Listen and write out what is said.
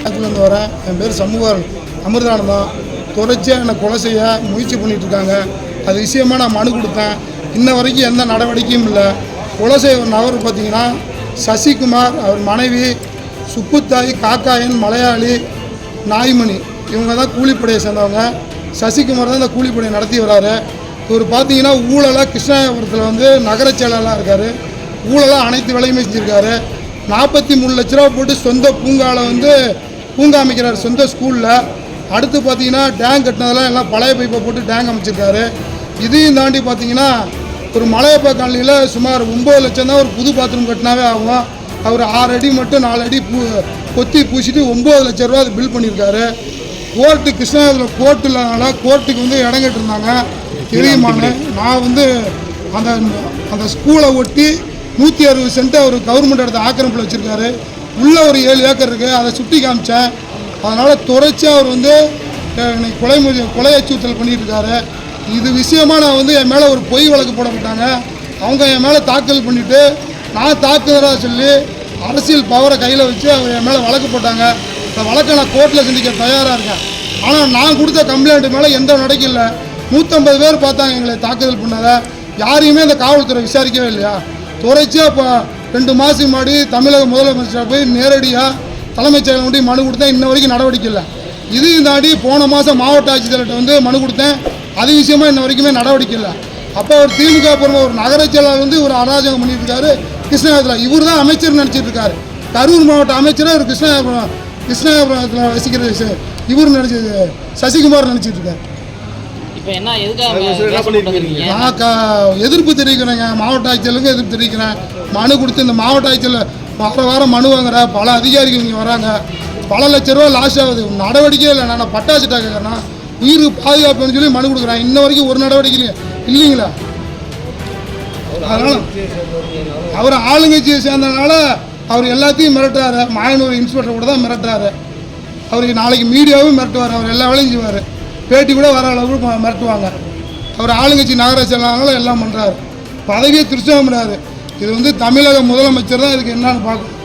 அதுலேருந்து வரேன். என் பேர் சமூகர் அமிர்தானந்தம். தொடர்ச்சியாக என்னை கொலை செய்ய முயற்சி பண்ணிகிட்ருக்காங்க. அது விஷயமாக நான் மனு கொடுத்தேன். இன்ன வரைக்கும் எந்த நடவடிக்கையும் இல்லை. கொலை செய்ய ஒரு நபர் பார்த்திங்கன்னா சசிகுமார், அவர் மனைவி சுப்புத்தாய், காக்காயன், மலையாளி, நாய்மணி, இவங்க தான் கூலிப்படையை சேர்ந்தவங்க. சசிகுமார் தான் இந்த கூலிப்படையை நடத்தி வராரு. இவர் பார்த்தீங்கன்னா ஊழலாக கிருஷ்ணாபுரத்தில் வந்து நகர செயலாளராக இருக்கார். ஊழலாக அனைத்து வேலையுமே செஞ்சுருக்காரு. 43 லட்ச ரூபா போட்டு சொந்த பூங்காவில் வந்து பூங்கா அமைக்கிறார், சொந்த ஸ்கூலில். அடுத்து பார்த்தீங்கன்னா டேங்க் கட்டினதெல்லாம் எல்லாம் பழைய பைப்பை போட்டு டேங்க் அமைச்சிருக்காரு. இதையும் தாண்டி பார்த்தீங்கன்னா ஒரு மலையப்பா காலனியில் சுமார் 9 லட்சம் தான் ஒரு புது பாத்ரூம் கட்டினாவே ஆகும். அவர் 6 அடி மட்டும் 4 அடி கொத்தி பூசிட்டு 9 லட்ச ரூபா அது பில் பண்ணியிருக்காரு. கோர்ட்டு கிருஷ்ணாபுரத்தில் கோர்ட்டு இல்லாதனால கோர்ட்டுக்கு வந்து இடம் கட்டிருந்தாங்க தெரியுமான்னு. நான் வந்து அந்த ஸ்கூலை ஒட்டி 160 சென்ட் அவர் கவர்மெண்ட் இடத்த ஆக்கிரமிப்பில் வச்சுருக்காரு. உள்ளே ஒரு 7 ஏக்கர் இருக்குது, அதை சுட்டி காமிச்சேன். அதனால் தொடர்ச்சியாக அவர் வந்து கொலை அச்சுறுத்தல் பண்ணிகிட்டு இருக்காரு. இது விஷயமாக நான் வந்து என் மேலே ஒரு பொய் வழக்கு போடப்பட்டாங்க. அவங்க என் மேலே தாக்கல் பண்ணிவிட்டு நான் தாக்குதலாக சொல்லி அரசியல் பவரை கையில் வச்சு அவர் என் மேலே வழக்கு போட்டாங்க. இந்த வழக்கை நான் கோர்ட்டில் சந்திக்க தயாராக இருக்கேன். ஆனால் நான் கொடுத்த கம்ப்ளைண்ட் மேலே எந்த நடக்கும் இல்லை. 150 பேர் பார்த்தாங்க எங்களை தாக்குதல் பண்ணதை. யாரையுமே இந்த காவல்துறை விசாரிக்கவே இல்லையா? தொடர்ச்சியாக இப்போ 2 மாதத்துக்கு முன்னாடி தமிழக முதலமைச்சர் போய் நேரடியாக தலைமைச் செயலர் கொண்டு மனு கொடுத்தேன். இன்ன வரைக்கும் நடவடிக்கை இல்லை. இதையும் தாண்டி போன மாதம் மாவட்ட ஆட்சித்தலைவர்கிட்ட வந்து மனு கொடுத்தேன். அது விஷயமா இன்ன வரைக்குமே நடவடிக்கை இல்லை. அப்போ ஒரு திமுக போகிற ஒரு நகர செயலாளர் வந்து ஒரு அராஜகம் பண்ணிட்டு இருக்காரு கிருஷ்ணாபுரத்தில். இவர் தான் அமைச்சர் நினச்சிட்டு இருக்காரு. கரூர் மாவட்ட அமைச்சராக ஒரு கிருஷ்ணாபுரத்தில் வசிக்கிறது இவர் நினச்சது சசிகுமார் நினச்சிட்டு இருக்காரு. நான் எதிர்ப்பு தெரிவிக்கிறேங்க. மாவட்ட ஆட்சியர்களுக்கு எதிர்ப்பு தெரிவிக்கிறேன். மனு கொடுத்து இந்த மாவட்ட ஆட்சியில் வாரம் மனு வாங்குற பல அதிகாரிகள் இங்கே வராங்க. பல லட்ச ரூபா லாஸ் ஆகுது. நடவடிக்கையே இல்லை. நான் பட்டாசுட்டா கேட்குறேன்னா உயிருக்கு பாதுகாப்புன்னு சொல்லி மனு கொடுக்குறேன். இன்ன வரைக்கும் ஒரு நடவடிக்கை இல்லைங்களா? அதனால் அவர் ஆளுங்கட்சியை சேர்ந்ததுனால அவர் எல்லாத்தையும் மிரட்டுறாரு. மாயனூர் இன்ஸ்பெக்டர் கூட தான் மிரட்டுறாரு. அவருக்கு நாளைக்கு மீடியாவும் மிரட்டுவார். அவர் எல்லா வேலையும் செய்வார். பேட்டி கூட வர அளவுக்கு மிரட்டுவாங்க. அவர் ஆளுங்கட்சி நகர செயலாளர்கள் எல்லாம் பண்ணுறாரு. பதவியை திருச்சம் பண்ணுறாரு. இது வந்து தமிழக முதலமைச்சர் தான் இதுக்கு என்னன்னு பார்க்கணும்.